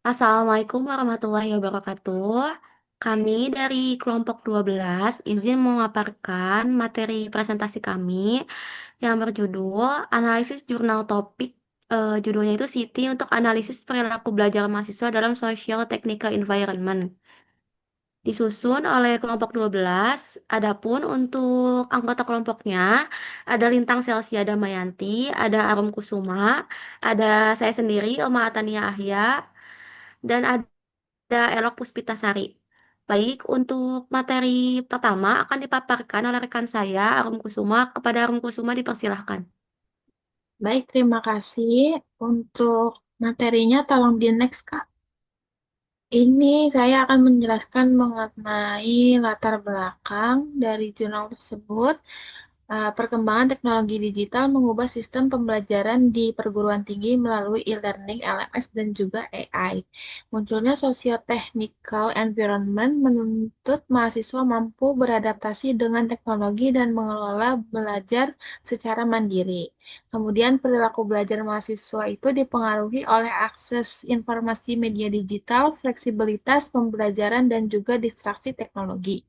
Assalamualaikum warahmatullahi wabarakatuh. Kami dari kelompok 12 izin memaparkan materi presentasi kami yang berjudul Analisis Jurnal Topik. Judulnya itu Siti untuk analisis perilaku belajar mahasiswa dalam Social Technical Environment. Disusun oleh kelompok 12. Adapun untuk anggota kelompoknya ada Lintang Selsia Damayanti, ada Arum Kusuma, ada saya sendiri Ilma Atania Ahya, dan ada Elok Puspitasari. Baik, untuk materi pertama akan dipaparkan oleh rekan saya, Arum Kusuma. Kepada Arum Kusuma dipersilahkan. Baik, terima kasih. Untuk materinya tolong di next, Kak. Ini saya akan menjelaskan mengenai latar belakang dari jurnal tersebut. Perkembangan teknologi digital mengubah sistem pembelajaran di perguruan tinggi melalui e-learning, LMS, dan juga AI. Munculnya socio-technical environment menuntut mahasiswa mampu beradaptasi dengan teknologi dan mengelola belajar secara mandiri. Kemudian perilaku belajar mahasiswa itu dipengaruhi oleh akses informasi media digital, fleksibilitas pembelajaran, dan juga distraksi teknologi.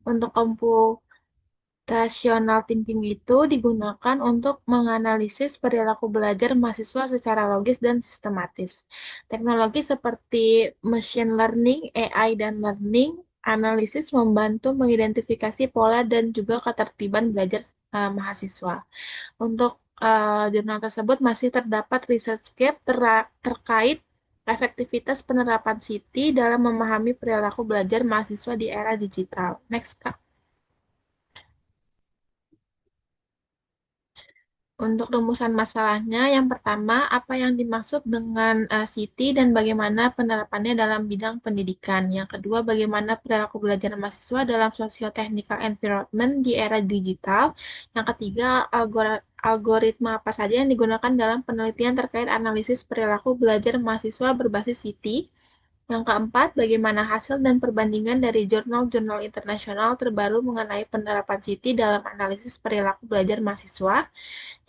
Untuk computational thinking itu digunakan untuk menganalisis perilaku belajar mahasiswa secara logis dan sistematis. Teknologi seperti machine learning, AI, dan learning analisis membantu mengidentifikasi pola dan juga ketertiban belajar mahasiswa. Untuk jurnal tersebut masih terdapat research gap terkait efektivitas penerapan CT dalam memahami perilaku belajar mahasiswa di era digital. Next, Kak. Untuk rumusan masalahnya, yang pertama, apa yang dimaksud dengan CT dan bagaimana penerapannya dalam bidang pendidikan. Yang kedua, bagaimana perilaku belajar mahasiswa dalam socio-technical environment di era digital. Yang ketiga, algoritma apa saja yang digunakan dalam penelitian terkait analisis perilaku belajar mahasiswa berbasis CT. Yang keempat, bagaimana hasil dan perbandingan dari jurnal-jurnal internasional terbaru mengenai penerapan CT dalam analisis perilaku belajar mahasiswa.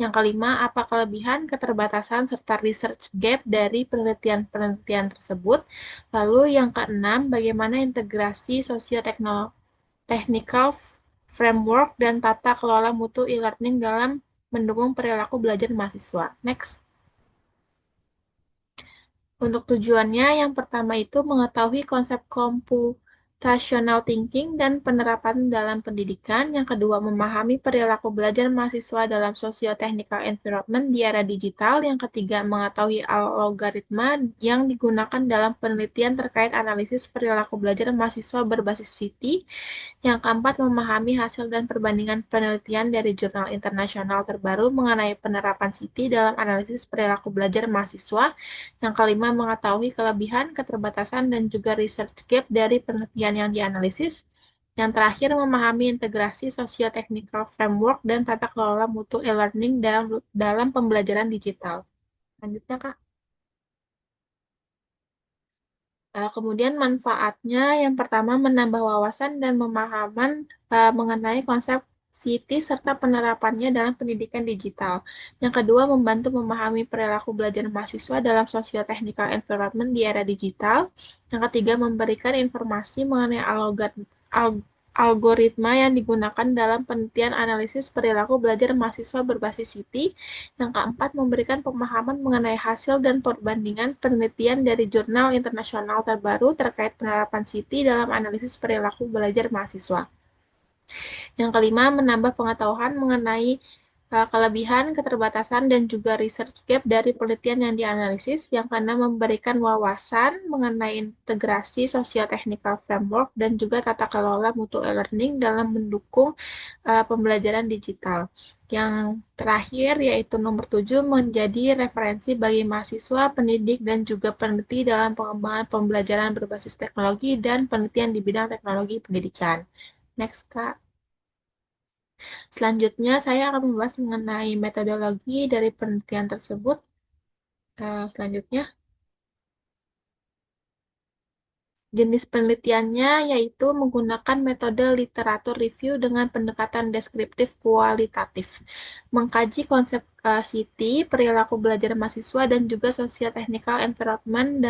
Yang kelima, apa kelebihan, keterbatasan, serta research gap dari penelitian-penelitian tersebut. Lalu yang keenam, bagaimana integrasi socio-technical framework dan tata kelola mutu e-learning dalam mendukung perilaku belajar mahasiswa. Next. Untuk tujuannya, yang pertama itu mengetahui konsep computational thinking dan penerapan dalam pendidikan. Yang kedua, memahami perilaku belajar mahasiswa dalam socio-technical environment di era digital. Yang ketiga, mengetahui algoritma yang digunakan dalam penelitian terkait analisis perilaku belajar mahasiswa berbasis CT. Yang keempat, memahami hasil dan perbandingan penelitian dari jurnal internasional terbaru mengenai penerapan CT dalam analisis perilaku belajar mahasiswa. Yang kelima, mengetahui kelebihan, keterbatasan, dan juga research gap dari penelitian yang dianalisis. Yang terakhir, memahami integrasi socio-technical framework dan tata kelola mutu e-learning dalam pembelajaran digital. Lanjutnya, Kak. Kemudian manfaatnya yang pertama menambah wawasan dan pemahaman mengenai konsep CT serta penerapannya dalam pendidikan digital. Yang kedua, membantu memahami perilaku belajar mahasiswa dalam socio-technical environment di era digital. Yang ketiga, memberikan informasi mengenai algoritma yang digunakan dalam penelitian analisis perilaku belajar mahasiswa berbasis CT. Yang keempat, memberikan pemahaman mengenai hasil dan perbandingan penelitian dari jurnal internasional terbaru terkait penerapan CT dalam analisis perilaku belajar mahasiswa. Yang kelima, menambah pengetahuan mengenai kelebihan, keterbatasan, dan juga research gap dari penelitian yang dianalisis. Yang keenam, memberikan wawasan mengenai integrasi socio-technical framework dan juga tata kelola mutu e-learning dalam mendukung pembelajaran digital. Yang terakhir yaitu nomor 7, menjadi referensi bagi mahasiswa, pendidik, dan juga peneliti dalam pengembangan pembelajaran berbasis teknologi dan penelitian di bidang teknologi pendidikan. Next, Kak. Selanjutnya, saya akan membahas mengenai metodologi dari penelitian tersebut. Selanjutnya, Jenis penelitiannya yaitu menggunakan metode literatur review dengan pendekatan deskriptif kualitatif, mengkaji konsep city, perilaku belajar mahasiswa, dan juga socio-technical environment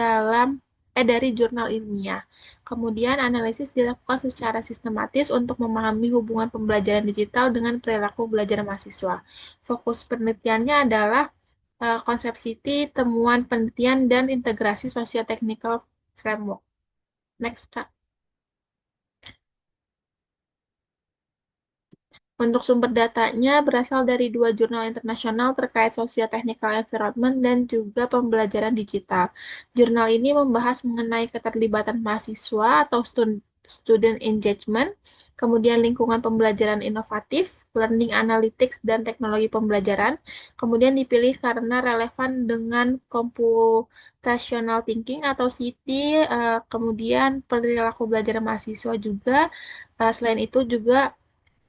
dari jurnal ilmiah. Kemudian analisis dilakukan secara sistematis untuk memahami hubungan pembelajaran digital dengan perilaku belajar mahasiswa. Fokus penelitiannya adalah konsep city, temuan penelitian, dan integrasi socio-technical framework. Next, Kak. Untuk sumber datanya berasal dari dua jurnal internasional terkait socio-technical environment dan juga pembelajaran digital. Jurnal ini membahas mengenai keterlibatan mahasiswa atau student engagement, kemudian lingkungan pembelajaran inovatif, learning analytics, dan teknologi pembelajaran. Kemudian dipilih karena relevan dengan computational thinking atau CT, kemudian perilaku belajar mahasiswa juga. Selain itu juga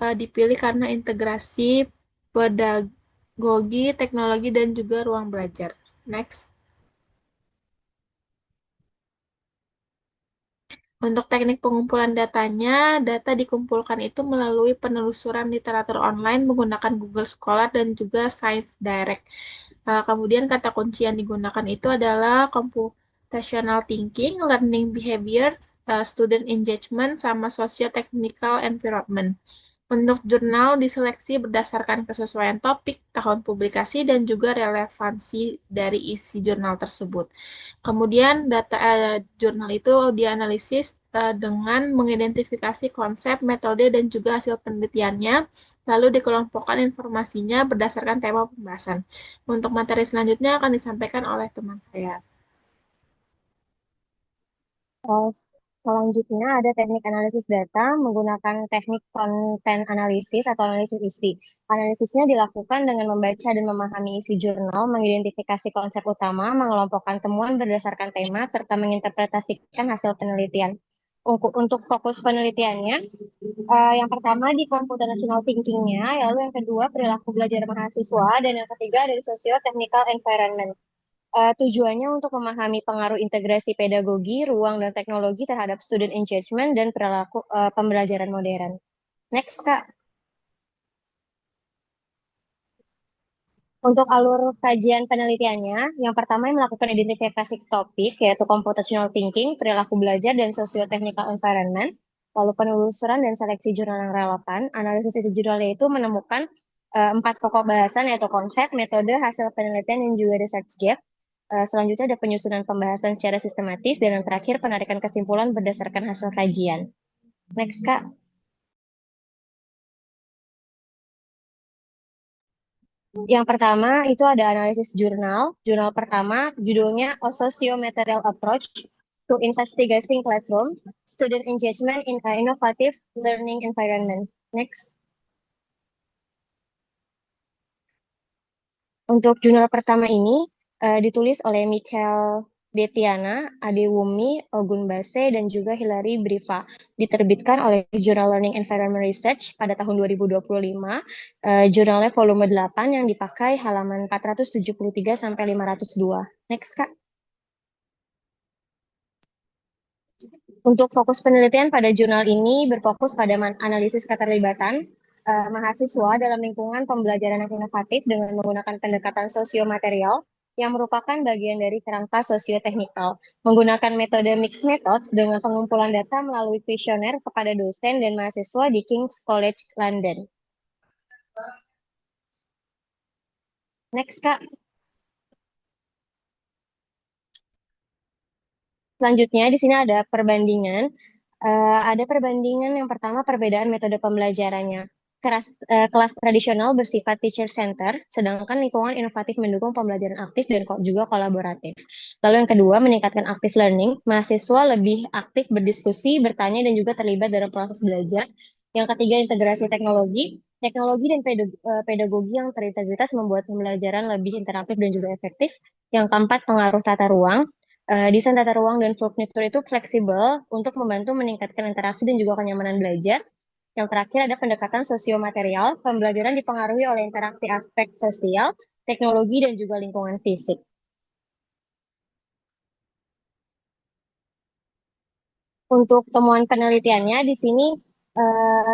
dipilih karena integrasi pedagogi, teknologi, dan juga ruang belajar. Next. Untuk teknik pengumpulan datanya, data dikumpulkan itu melalui penelusuran literatur online menggunakan Google Scholar dan juga Science Direct. Kemudian kata kunci yang digunakan itu adalah computational thinking, learning behavior, student engagement, sama socio-technical environment. Untuk jurnal diseleksi berdasarkan kesesuaian topik, tahun publikasi, dan juga relevansi dari isi jurnal tersebut. Kemudian data jurnal itu dianalisis dengan mengidentifikasi konsep, metode, dan juga hasil penelitiannya, lalu dikelompokkan informasinya berdasarkan tema pembahasan. Untuk materi selanjutnya akan disampaikan oleh teman saya. Eh, Selanjutnya ada teknik analisis data menggunakan teknik konten analisis atau analisis isi. Analisisnya dilakukan dengan membaca dan memahami isi jurnal, mengidentifikasi konsep utama, mengelompokkan temuan berdasarkan tema, serta menginterpretasikan hasil penelitian. Untuk fokus penelitiannya, yang pertama di computational thinking-nya, lalu yang kedua perilaku belajar mahasiswa, dan yang ketiga dari socio-technical environment. Tujuannya untuk memahami pengaruh integrasi pedagogi, ruang, dan teknologi terhadap student engagement dan perilaku pembelajaran modern. Next, Kak. Untuk alur kajian penelitiannya, yang pertama yang melakukan identifikasi topik, yaitu computational thinking, perilaku belajar, dan socio-technical environment. Lalu penelusuran dan seleksi jurnal yang relevan. Analisis isi jurnalnya itu menemukan 4 pokok bahasan, yaitu konsep, metode, hasil penelitian, dan juga research gap. Selanjutnya ada penyusunan pembahasan secara sistematis, dan yang terakhir penarikan kesimpulan berdasarkan hasil kajian. Next, Kak. Yang pertama itu ada analisis jurnal. Jurnal pertama judulnya A Socio-Material Approach to Investigating Classroom Student Engagement in an Innovative Learning Environment. Next. Untuk jurnal pertama ini ditulis oleh Michael Detiana, Adewumi, Ogunbase, dan juga Hilary Briva. Diterbitkan oleh Journal Learning Environment Research pada tahun 2025. Jurnalnya volume 8 yang dipakai halaman 473 sampai 502. Next, Kak. Untuk fokus penelitian pada jurnal ini berfokus pada analisis keterlibatan mahasiswa dalam lingkungan pembelajaran yang inovatif dengan menggunakan pendekatan sosiomaterial yang merupakan bagian dari kerangka sosioteknikal, menggunakan metode mixed methods dengan pengumpulan data melalui kuesioner kepada dosen dan mahasiswa di King's College London. Next, Kak. Selanjutnya di sini ada perbandingan. Ada perbandingan yang pertama perbedaan metode pembelajarannya. Kelas tradisional bersifat teacher center, sedangkan lingkungan inovatif mendukung pembelajaran aktif dan juga kolaboratif. Lalu yang kedua, meningkatkan active learning. Mahasiswa lebih aktif berdiskusi, bertanya, dan juga terlibat dalam proses belajar. Yang ketiga, integrasi teknologi. Teknologi dan pedagogi yang terintegritas membuat pembelajaran lebih interaktif dan juga efektif. Yang keempat, pengaruh tata ruang. Desain tata ruang dan furnitur itu fleksibel untuk membantu meningkatkan interaksi dan juga kenyamanan belajar. Yang terakhir ada pendekatan sosiomaterial. Pembelajaran dipengaruhi oleh interaksi aspek sosial, teknologi, dan juga lingkungan fisik. Untuk temuan penelitiannya di sini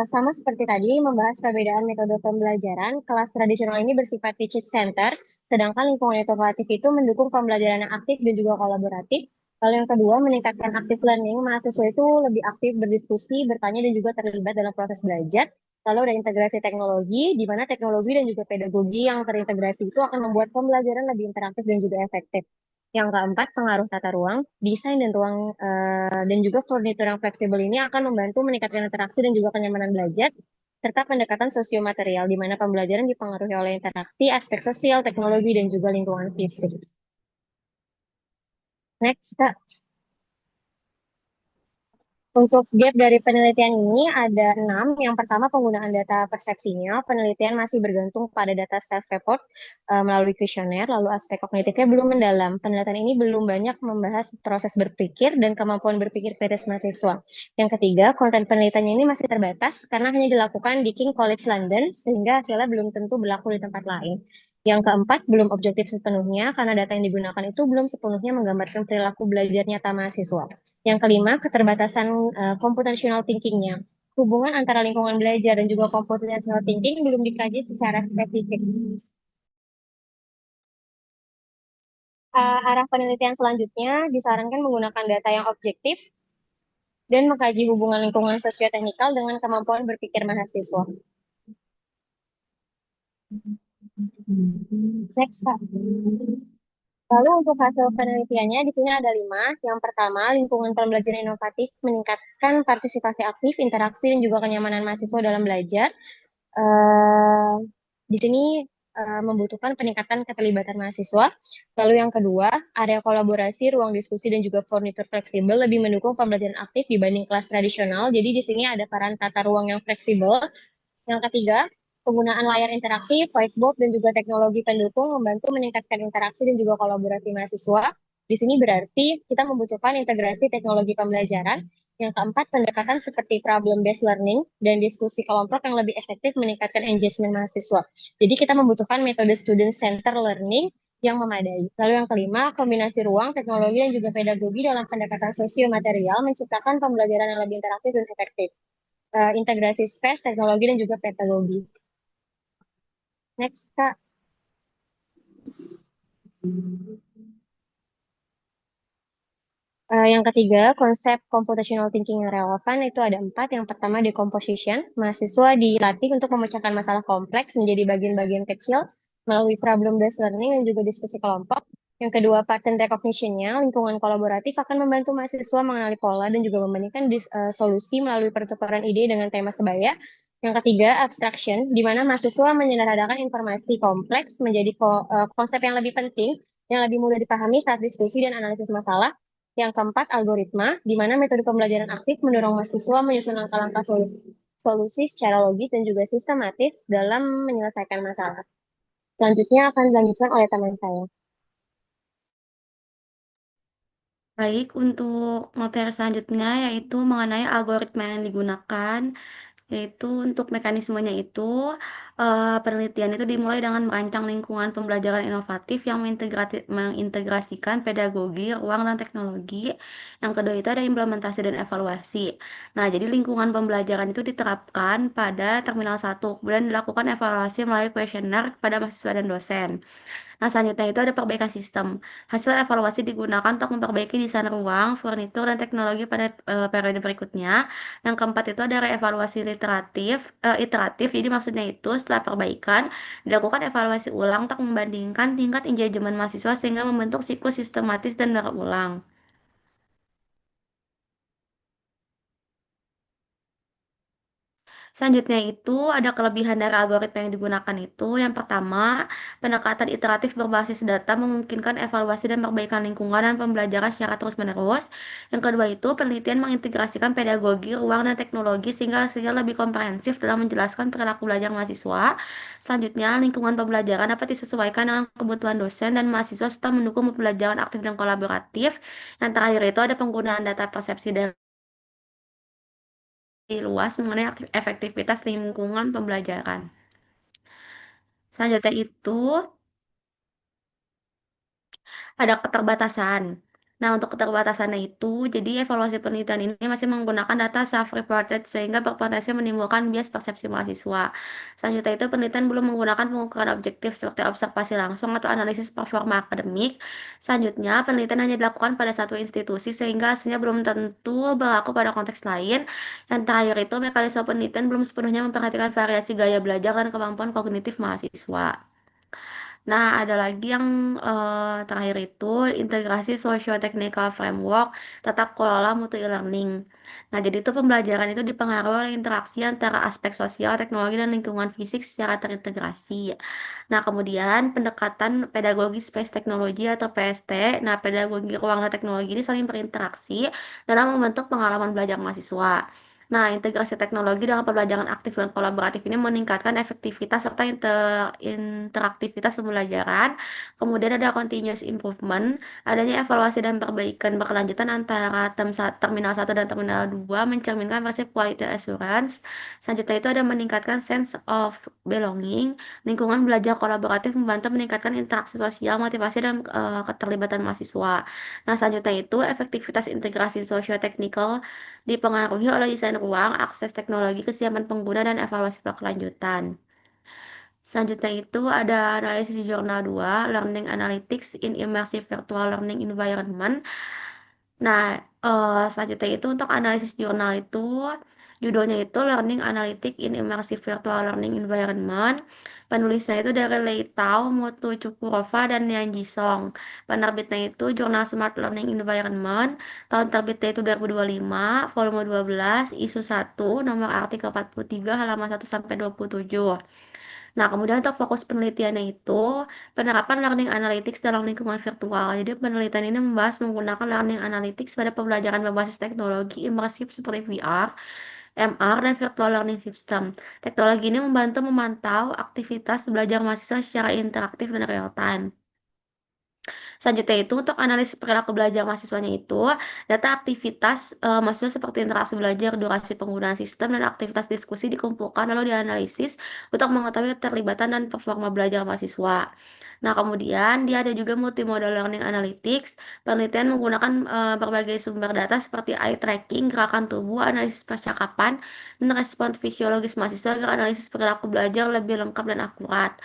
sama seperti tadi membahas perbedaan metode pembelajaran. Kelas tradisional ini bersifat teaching center, sedangkan lingkungan integratif itu mendukung pembelajaran yang aktif dan juga kolaboratif. Lalu yang kedua, meningkatkan active learning. Mahasiswa itu lebih aktif berdiskusi, bertanya, dan juga terlibat dalam proses belajar. Lalu ada integrasi teknologi, di mana teknologi dan juga pedagogi yang terintegrasi itu akan membuat pembelajaran lebih interaktif dan juga efektif. Yang keempat, pengaruh tata ruang, desain dan ruang dan juga furnitur yang fleksibel ini akan membantu meningkatkan interaksi dan juga kenyamanan belajar, serta pendekatan sosiomaterial, di mana pembelajaran dipengaruhi oleh interaksi, aspek sosial, teknologi, dan juga lingkungan fisik. Next, Kak. Untuk gap dari penelitian ini ada 6. Yang pertama, penggunaan data persepsinya. Penelitian masih bergantung pada data self-report melalui kuesioner, lalu aspek kognitifnya belum mendalam. Penelitian ini belum banyak membahas proses berpikir dan kemampuan berpikir kritis mahasiswa. Yang ketiga, konten penelitiannya ini masih terbatas karena hanya dilakukan di King College London, sehingga hasilnya belum tentu berlaku di tempat lain. Yang keempat, belum objektif sepenuhnya karena data yang digunakan itu belum sepenuhnya menggambarkan perilaku belajar nyata mahasiswa. Yang kelima, keterbatasan computational thinking-nya. Hubungan antara lingkungan belajar dan juga computational thinking belum dikaji secara spesifik. Arah penelitian selanjutnya disarankan menggunakan data yang objektif dan mengkaji hubungan lingkungan sosioteknikal dengan kemampuan berpikir mahasiswa. Next, Kak. Lalu untuk hasil penelitiannya di sini ada 5. Yang pertama, lingkungan pembelajaran inovatif meningkatkan partisipasi aktif, interaksi, dan juga kenyamanan mahasiswa dalam belajar. eh, di sini membutuhkan peningkatan keterlibatan mahasiswa. Lalu yang kedua, area kolaborasi, ruang diskusi, dan juga furnitur fleksibel lebih mendukung pembelajaran aktif dibanding kelas tradisional. Jadi di sini ada peran tata ruang yang fleksibel. Yang ketiga, penggunaan layar interaktif, whiteboard, dan juga teknologi pendukung membantu meningkatkan interaksi dan juga kolaborasi mahasiswa. Di sini berarti kita membutuhkan integrasi teknologi pembelajaran. Yang keempat, pendekatan seperti problem-based learning dan diskusi kelompok yang lebih efektif meningkatkan engagement mahasiswa. Jadi kita membutuhkan metode student-centered learning yang memadai. Lalu yang kelima, kombinasi ruang, teknologi, dan juga pedagogi dalam pendekatan sosio-material menciptakan pembelajaran yang lebih interaktif dan efektif. Integrasi space, teknologi, dan juga pedagogi. Next, Kak. Yang ketiga, konsep computational thinking yang relevan itu ada 4. Yang pertama, decomposition. Mahasiswa dilatih untuk memecahkan masalah kompleks menjadi bagian-bagian kecil melalui problem-based learning dan juga diskusi kelompok. Yang kedua, pattern recognition-nya. Lingkungan kolaboratif akan membantu mahasiswa mengenali pola dan juga membandingkan solusi melalui pertukaran ide dengan tema sebaya. Yang ketiga, abstraction, di mana mahasiswa menyederhanakan informasi kompleks menjadi konsep yang lebih penting, yang lebih mudah dipahami saat diskusi dan analisis masalah. Yang keempat, algoritma, di mana metode pembelajaran aktif mendorong mahasiswa menyusun langkah-langkah solusi secara logis dan juga sistematis dalam menyelesaikan masalah. Selanjutnya akan dilanjutkan oleh teman saya. Baik, untuk materi selanjutnya yaitu mengenai algoritma yang digunakan. Yaitu untuk mekanismenya itu, penelitian itu dimulai dengan merancang lingkungan pembelajaran inovatif yang mengintegrasikan pedagogi, ruang, dan teknologi. Yang kedua itu ada implementasi dan evaluasi. Nah, jadi lingkungan pembelajaran itu diterapkan pada Terminal 1, kemudian dilakukan evaluasi melalui kuesioner kepada mahasiswa dan dosen. Nah, selanjutnya itu ada perbaikan sistem. Hasil evaluasi digunakan untuk memperbaiki desain ruang, furnitur, dan teknologi pada periode berikutnya. Yang keempat itu ada reevaluasi iteratif. Jadi maksudnya itu setelah perbaikan, dilakukan evaluasi ulang untuk membandingkan tingkat engagement mahasiswa sehingga membentuk siklus sistematis dan berulang. Selanjutnya itu ada kelebihan dari algoritma yang digunakan itu. Yang pertama, pendekatan iteratif berbasis data memungkinkan evaluasi dan perbaikan lingkungan dan pembelajaran secara terus-menerus. Yang kedua itu, penelitian mengintegrasikan pedagogi, ruang, dan teknologi sehingga hasilnya lebih komprehensif dalam menjelaskan perilaku belajar mahasiswa. Selanjutnya, lingkungan pembelajaran dapat disesuaikan dengan kebutuhan dosen dan mahasiswa serta mendukung pembelajaran aktif dan kolaboratif. Yang terakhir itu ada penggunaan data persepsi dari luas mengenai efektivitas lingkungan pembelajaran. Selanjutnya itu ada keterbatasan. Nah, untuk keterbatasannya itu, jadi evaluasi penelitian ini masih menggunakan data self-reported sehingga berpotensi menimbulkan bias persepsi mahasiswa. Selanjutnya itu, penelitian belum menggunakan pengukuran objektif seperti observasi langsung atau analisis performa akademik. Selanjutnya, penelitian hanya dilakukan pada satu institusi sehingga hasilnya belum tentu berlaku pada konteks lain. Yang terakhir itu, mekanisme penelitian belum sepenuhnya memperhatikan variasi gaya belajar dan kemampuan kognitif mahasiswa. Nah, ada lagi yang terakhir itu integrasi socio-technical framework tata kelola mutu e-learning. Nah, jadi itu pembelajaran itu dipengaruhi oleh interaksi antara aspek sosial, teknologi, dan lingkungan fisik secara terintegrasi. Nah, kemudian pendekatan pedagogi space teknologi atau PST. Nah, pedagogi ruang dan teknologi ini saling berinteraksi dalam membentuk pengalaman belajar mahasiswa. Nah, integrasi teknologi dalam pembelajaran aktif dan kolaboratif ini meningkatkan efektivitas serta interaktivitas pembelajaran. Kemudian ada continuous improvement, adanya evaluasi dan perbaikan berkelanjutan antara terminal satu dan terminal 2 mencerminkan versi quality assurance. Selanjutnya itu ada meningkatkan sense of belonging, lingkungan belajar kolaboratif membantu meningkatkan interaksi sosial, motivasi, dan keterlibatan mahasiswa. Nah, selanjutnya itu efektivitas integrasi socio-teknikal dipengaruhi oleh desain ruang, akses teknologi, kesiapan pengguna, dan evaluasi berkelanjutan. Selanjutnya itu ada analisis jurnal 2, Learning Analytics in Immersive Virtual Learning Environment. Nah, selanjutnya itu untuk analisis jurnal itu, judulnya itu Learning Analytics in Immersive Virtual Learning Environment. Penulisnya itu dari Lei Tao, Mutu Cukurova, dan Nian Jisong. Penerbitnya itu Jurnal Smart Learning Environment. Tahun terbitnya itu 2025, volume 12, isu 1, nomor artikel 43, halaman 1 sampai 27. Nah, kemudian untuk fokus penelitiannya itu penerapan learning analytics dalam lingkungan virtual. Jadi penelitian ini membahas menggunakan learning analytics pada pembelajaran berbasis teknologi imersif seperti VR, MR, dan virtual learning system. Teknologi ini membantu memantau aktivitas belajar mahasiswa secara interaktif dan real time. Selanjutnya itu untuk analisis perilaku belajar mahasiswanya itu data aktivitas mahasiswa seperti interaksi belajar, durasi penggunaan sistem, dan aktivitas diskusi dikumpulkan lalu dianalisis untuk mengetahui keterlibatan dan performa belajar mahasiswa. Nah, kemudian dia ada juga multimodal learning analytics. Penelitian menggunakan berbagai sumber data seperti eye tracking, gerakan tubuh, analisis percakapan, dan respons fisiologis mahasiswa agar analisis perilaku belajar lebih lengkap dan akurat.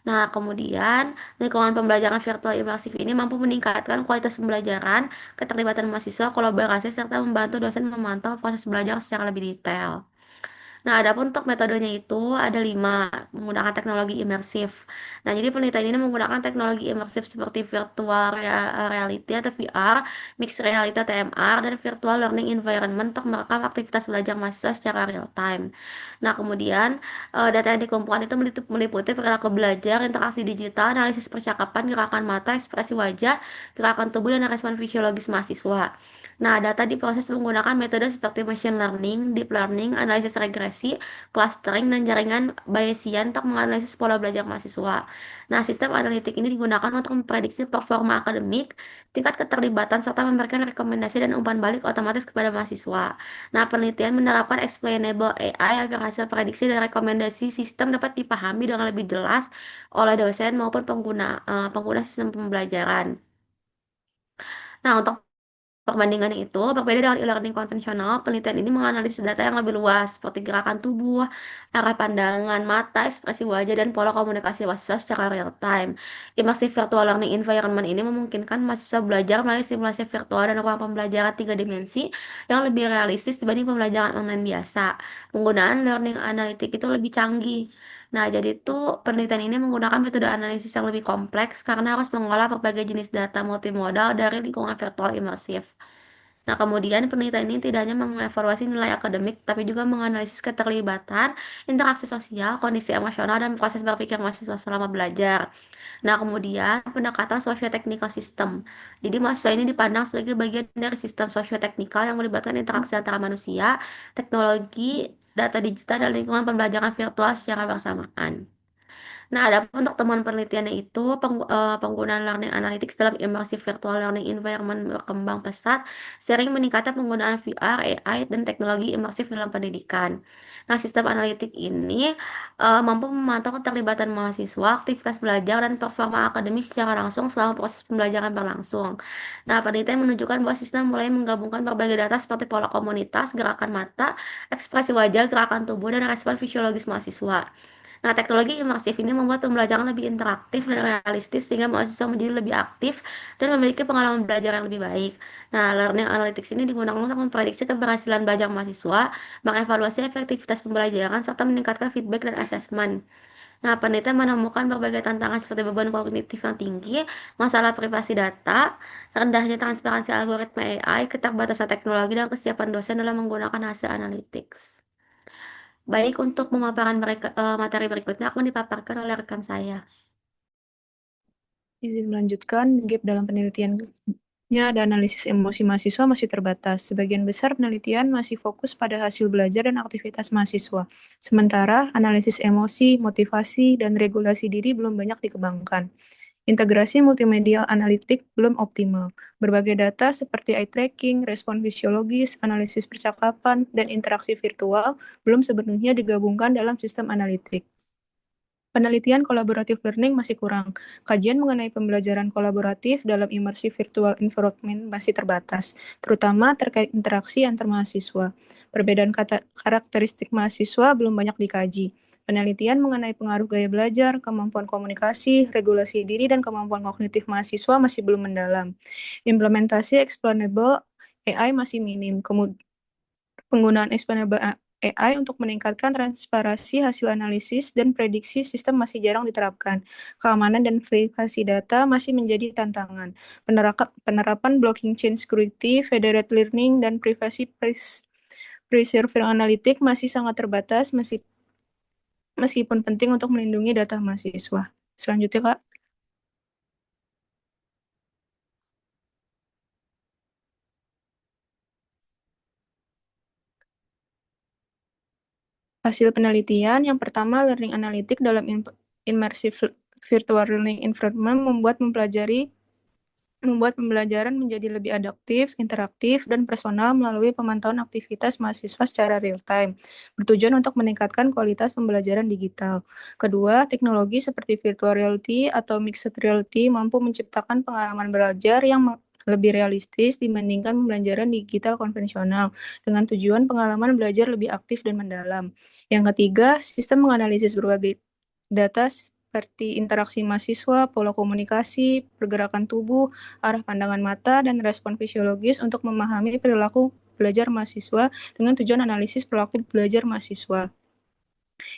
Nah, kemudian lingkungan pembelajaran virtual imersif ini mampu meningkatkan kualitas pembelajaran, keterlibatan mahasiswa, kolaborasi, serta membantu dosen memantau proses belajar secara lebih detail. Nah, adapun untuk metodenya itu ada 5, menggunakan teknologi imersif. Nah, jadi penelitian ini menggunakan teknologi imersif seperti virtual reality atau VR, mixed reality atau MR, dan virtual learning environment untuk merekam aktivitas belajar mahasiswa secara real time. Nah, kemudian data yang dikumpulkan itu meliputi perilaku belajar, interaksi digital, analisis percakapan, gerakan mata, ekspresi wajah, gerakan tubuh, dan respon fisiologis mahasiswa. Nah, data diproses menggunakan metode seperti machine learning, deep learning, analisis regresi, clustering, dan jaringan Bayesian untuk menganalisis pola belajar mahasiswa. Nah, sistem analitik ini digunakan untuk memprediksi performa akademik, tingkat keterlibatan, serta memberikan rekomendasi dan umpan balik otomatis kepada mahasiswa. Nah, penelitian menerapkan explainable AI agar hasil prediksi dan rekomendasi sistem dapat dipahami dengan lebih jelas oleh dosen maupun pengguna sistem pembelajaran. Nah, untuk perbandingan itu berbeda dengan e-learning konvensional. Penelitian ini menganalisis data yang lebih luas seperti gerakan tubuh, arah pandangan mata, ekspresi wajah, dan pola komunikasi mahasiswa secara real time. Immersive virtual learning environment ini memungkinkan mahasiswa belajar melalui simulasi virtual dan ruang pembelajaran 3 dimensi yang lebih realistis dibanding pembelajaran online biasa. Penggunaan learning analytic itu lebih canggih. Nah, jadi itu penelitian ini menggunakan metode analisis yang lebih kompleks karena harus mengolah berbagai jenis data multimodal dari lingkungan virtual imersif. Nah, kemudian penelitian ini tidak hanya mengevaluasi nilai akademik, tapi juga menganalisis keterlibatan, interaksi sosial, kondisi emosional, dan proses berpikir mahasiswa selama belajar. Nah, kemudian pendekatan socio-technical system. Jadi, mahasiswa ini dipandang sebagai bagian dari sistem socio-teknikal yang melibatkan interaksi antara manusia, teknologi, data digital, dan lingkungan pembelajaran virtual secara bersamaan. Nah, ada untuk temuan penelitiannya itu penggunaan learning analytics dalam immersive virtual learning environment berkembang pesat, sering meningkatnya penggunaan VR, AI, dan teknologi imersif dalam pendidikan. Nah, sistem analitik ini mampu memantau keterlibatan mahasiswa, aktivitas belajar, dan performa akademik secara langsung selama proses pembelajaran berlangsung. Nah, penelitian menunjukkan bahwa sistem mulai menggabungkan berbagai data seperti pola komunitas, gerakan mata, ekspresi wajah, gerakan tubuh, dan respon fisiologis mahasiswa. Nah, teknologi imersif ini membuat pembelajaran lebih interaktif dan realistis sehingga mahasiswa menjadi lebih aktif dan memiliki pengalaman belajar yang lebih baik. Nah, learning analytics ini digunakan untuk memprediksi keberhasilan belajar mahasiswa, mengevaluasi efektivitas pembelajaran, serta meningkatkan feedback dan asesmen. Nah, penelitian menemukan berbagai tantangan seperti beban kognitif yang tinggi, masalah privasi data, rendahnya transparansi algoritma AI, keterbatasan teknologi, dan kesiapan dosen dalam menggunakan hasil analytics. Baik, untuk pemaparan materi berikutnya akan dipaparkan oleh rekan saya. Izin melanjutkan, gap dalam penelitiannya ada analisis emosi mahasiswa masih terbatas. Sebagian besar penelitian masih fokus pada hasil belajar dan aktivitas mahasiswa. Sementara analisis emosi, motivasi, dan regulasi diri belum banyak dikembangkan. Integrasi multimedia analitik belum optimal. Berbagai data seperti eye tracking, respon fisiologis, analisis percakapan, dan interaksi virtual belum sepenuhnya digabungkan dalam sistem analitik. Penelitian kolaboratif learning masih kurang. Kajian mengenai pembelajaran kolaboratif dalam immersive virtual environment masih terbatas, terutama terkait interaksi antar mahasiswa. Perbedaan karakteristik mahasiswa belum banyak dikaji. Penelitian mengenai pengaruh gaya belajar, kemampuan komunikasi, regulasi diri, dan kemampuan kognitif mahasiswa masih belum mendalam. Implementasi explainable AI masih minim. Penggunaan explainable AI untuk meningkatkan transparansi hasil analisis dan prediksi sistem masih jarang diterapkan. Keamanan dan privasi data masih menjadi tantangan. Penerapan blocking chain security, federated learning, dan privacy preserving analytic masih sangat terbatas meskipun penting untuk melindungi data mahasiswa. Selanjutnya, Kak. Hasil penelitian yang pertama, learning analytic dalam immersive virtual learning environment membuat pembelajaran menjadi lebih adaptif, interaktif, dan personal melalui pemantauan aktivitas mahasiswa secara real-time, bertujuan untuk meningkatkan kualitas pembelajaran digital. Kedua, teknologi seperti virtual reality atau mixed reality mampu menciptakan pengalaman belajar yang lebih realistis dibandingkan pembelajaran digital konvensional, dengan tujuan pengalaman belajar lebih aktif dan mendalam. Yang ketiga, sistem menganalisis berbagai data seperti interaksi mahasiswa, pola komunikasi, pergerakan tubuh, arah pandangan mata, dan respon fisiologis untuk memahami perilaku belajar mahasiswa dengan tujuan analisis perilaku belajar mahasiswa.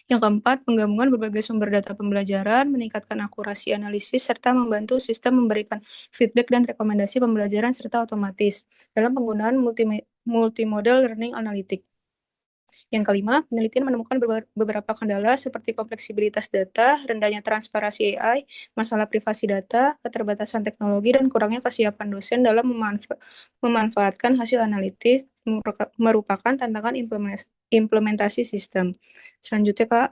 Yang keempat, penggabungan berbagai sumber data pembelajaran, meningkatkan akurasi analisis, serta membantu sistem memberikan feedback dan rekomendasi pembelajaran serta otomatis dalam penggunaan multimodal learning analytics. Yang kelima, penelitian menemukan beberapa kendala seperti kompleksibilitas data, rendahnya transparansi AI, masalah privasi data, keterbatasan teknologi, dan kurangnya kesiapan dosen dalam memanfaatkan hasil analitis merupakan tantangan implementasi sistem. Selanjutnya, Kak.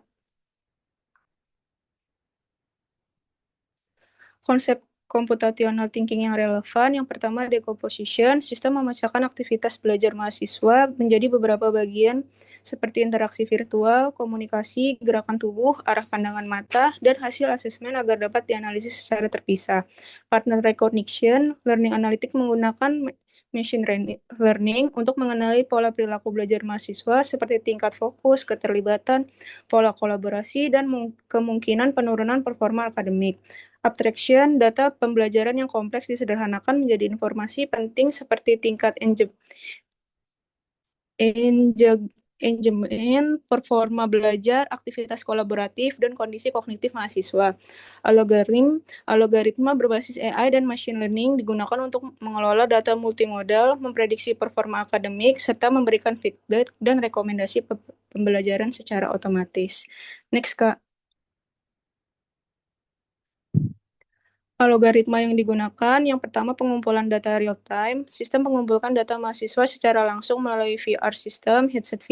Konsep computational thinking yang relevan, yang pertama decomposition, sistem memecahkan aktivitas belajar mahasiswa menjadi beberapa bagian seperti interaksi virtual, komunikasi, gerakan tubuh, arah pandangan mata, dan hasil asesmen agar dapat dianalisis secara terpisah. Partner recognition, learning analytic menggunakan machine learning untuk mengenali pola perilaku belajar mahasiswa seperti tingkat fokus, keterlibatan, pola kolaborasi, dan kemungkinan penurunan performa akademik. Abstraction, data pembelajaran yang kompleks disederhanakan menjadi informasi penting seperti tingkat engagement, performa belajar, aktivitas kolaboratif, dan kondisi kognitif mahasiswa. Algoritma berbasis AI dan machine learning digunakan untuk mengelola data multimodal, memprediksi performa akademik, serta memberikan feedback dan rekomendasi pembelajaran secara otomatis. Next, Kak. Algoritma yang digunakan, yang pertama pengumpulan data real-time. Sistem mengumpulkan data mahasiswa secara langsung melalui VR system, headset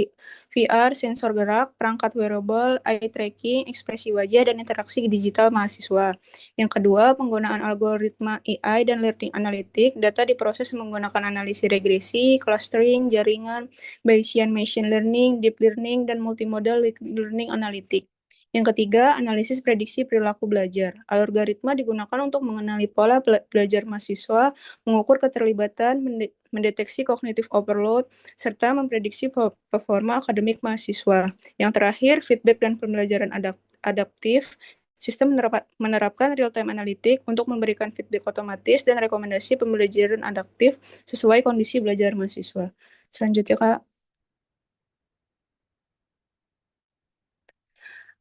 VR, sensor gerak, perangkat wearable, eye tracking, ekspresi wajah, dan interaksi digital mahasiswa. Yang kedua, penggunaan algoritma AI dan learning analytic. Data diproses menggunakan analisis regresi, clustering, jaringan, Bayesian machine learning, deep learning, dan multimodal learning analytic. Yang ketiga, analisis prediksi perilaku belajar. Algoritma digunakan untuk mengenali pola belajar mahasiswa, mengukur keterlibatan, mendeteksi cognitive overload, serta memprediksi performa akademik mahasiswa. Yang terakhir, feedback dan pembelajaran adaptif. Sistem menerapkan real-time analytic untuk memberikan feedback otomatis dan rekomendasi pembelajaran adaptif sesuai kondisi belajar mahasiswa. Selanjutnya, Kak.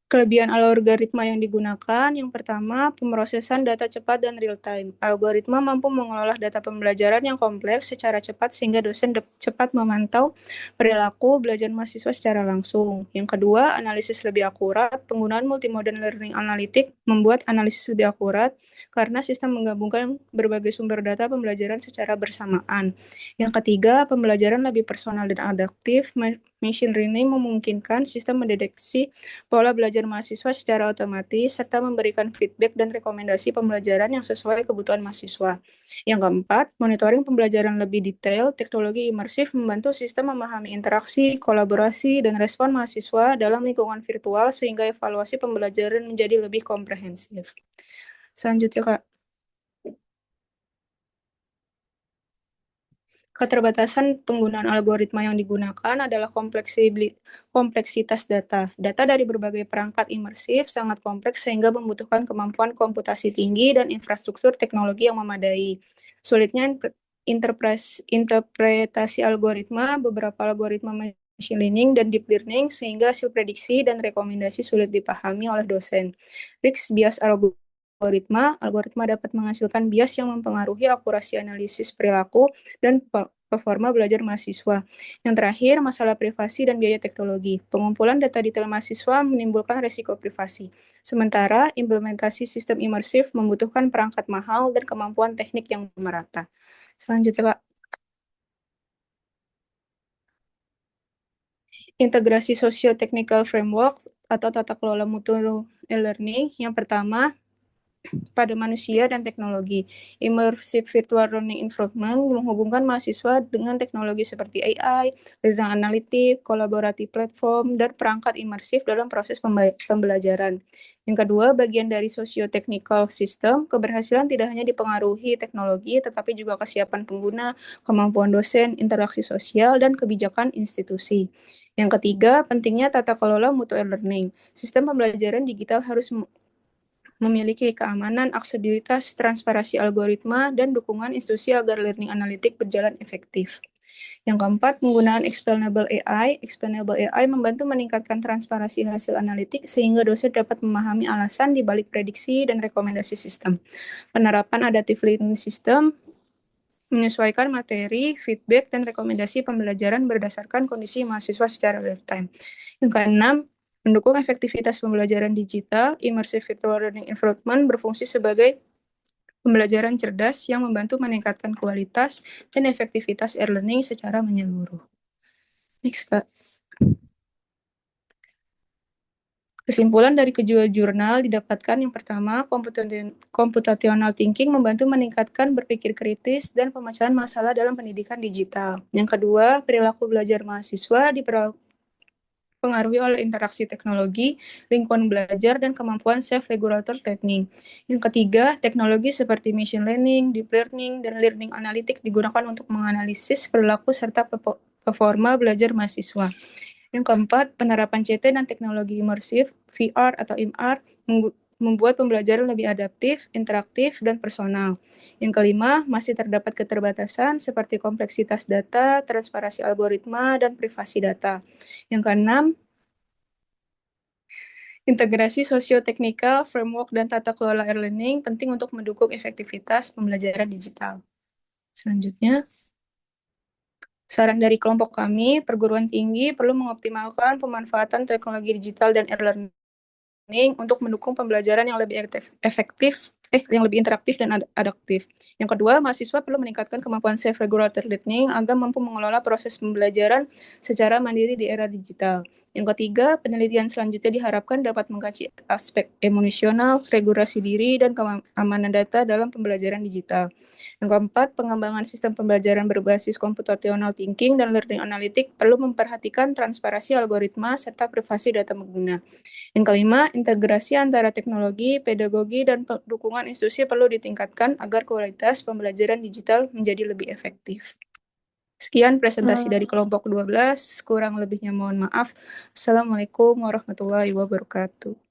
Kelebihan algoritma yang digunakan, yang pertama, pemrosesan data cepat dan real-time. Algoritma mampu mengolah data pembelajaran yang kompleks secara cepat sehingga dosen cepat memantau perilaku belajar mahasiswa secara langsung. Yang kedua, analisis lebih akurat. Penggunaan multimodal learning analytic membuat analisis lebih akurat karena sistem menggabungkan berbagai sumber data pembelajaran secara bersamaan. Yang ketiga, pembelajaran lebih personal dan adaptif. Machine learning memungkinkan sistem mendeteksi pola belajar mahasiswa secara otomatis, serta memberikan feedback dan rekomendasi pembelajaran yang sesuai kebutuhan mahasiswa. Yang keempat, monitoring pembelajaran lebih detail, teknologi imersif membantu sistem memahami interaksi, kolaborasi, dan respon mahasiswa dalam lingkungan virtual sehingga evaluasi pembelajaran menjadi lebih komprehensif. Selanjutnya, Kak. Keterbatasan penggunaan algoritma yang digunakan adalah kompleksitas data. Data dari berbagai perangkat imersif sangat kompleks sehingga membutuhkan kemampuan komputasi tinggi dan infrastruktur teknologi yang memadai. Sulitnya interpretasi algoritma, beberapa algoritma machine learning dan deep learning sehingga hasil prediksi dan rekomendasi sulit dipahami oleh dosen. Risk bias algoritma dapat menghasilkan bias yang mempengaruhi akurasi analisis perilaku dan performa belajar mahasiswa. Yang terakhir, masalah privasi dan biaya teknologi. Pengumpulan data detail mahasiswa menimbulkan risiko privasi. Sementara, implementasi sistem imersif membutuhkan perangkat mahal dan kemampuan teknik yang merata. Selanjutnya, Kak. Integrasi socio-technical framework atau tata kelola mutu e-learning. Yang pertama, pada manusia dan teknologi. Immersive Virtual Learning Environment menghubungkan mahasiswa dengan teknologi seperti AI, learning analytic, kolaboratif platform, dan perangkat imersif dalam proses pembelajaran. Yang kedua, bagian dari socio-technical system, keberhasilan tidak hanya dipengaruhi teknologi, tetapi juga kesiapan pengguna, kemampuan dosen, interaksi sosial, dan kebijakan institusi. Yang ketiga, pentingnya tata kelola mutu e-learning. Sistem pembelajaran digital harus memiliki keamanan, aksesibilitas, transparansi algoritma, dan dukungan institusi agar learning analytic berjalan efektif. Yang keempat, penggunaan explainable AI. Explainable AI membantu meningkatkan transparansi hasil analitik sehingga dosen dapat memahami alasan di balik prediksi dan rekomendasi sistem. Penerapan adaptive learning system menyesuaikan materi, feedback, dan rekomendasi pembelajaran berdasarkan kondisi mahasiswa secara real-time. Yang keenam, mendukung efektivitas pembelajaran digital, immersive virtual learning environment berfungsi sebagai pembelajaran cerdas yang membantu meningkatkan kualitas dan efektivitas e-learning secara menyeluruh. Next, Kak. Kesimpulan dari kedua jurnal didapatkan yang pertama, computational thinking membantu meningkatkan berpikir kritis dan pemecahan masalah dalam pendidikan digital. Yang kedua, perilaku belajar mahasiswa dipengaruhi oleh interaksi teknologi, lingkungan belajar, dan kemampuan self-regulator learning. Yang ketiga, teknologi seperti machine learning, deep learning, dan learning analytic digunakan untuk menganalisis perilaku serta performa belajar mahasiswa. Yang keempat, penerapan CT dan teknologi imersif, VR atau MR, membuat pembelajaran lebih adaptif, interaktif, dan personal. Yang kelima, masih terdapat keterbatasan seperti kompleksitas data, transparansi algoritma, dan privasi data. Yang keenam, integrasi sosio-teknikal, framework, dan tata kelola e-learning penting untuk mendukung efektivitas pembelajaran digital. Selanjutnya, saran dari kelompok kami, perguruan tinggi perlu mengoptimalkan pemanfaatan teknologi digital dan e-learning untuk mendukung pembelajaran yang lebih efektif, interaktif dan adaptif. Yang kedua, mahasiswa perlu meningkatkan kemampuan self-regulated learning agar mampu mengelola proses pembelajaran secara mandiri di era digital. Yang ketiga, penelitian selanjutnya diharapkan dapat mengkaji aspek emosional, regulasi diri, dan keamanan data dalam pembelajaran digital. Yang keempat, pengembangan sistem pembelajaran berbasis computational thinking dan learning analytic perlu memperhatikan transparansi algoritma serta privasi data pengguna. Yang kelima, integrasi antara teknologi, pedagogi, dan dukungan institusi perlu ditingkatkan agar kualitas pembelajaran digital menjadi lebih efektif. Sekian presentasi dari kelompok 12, kurang lebihnya mohon maaf. Assalamualaikum warahmatullahi wabarakatuh.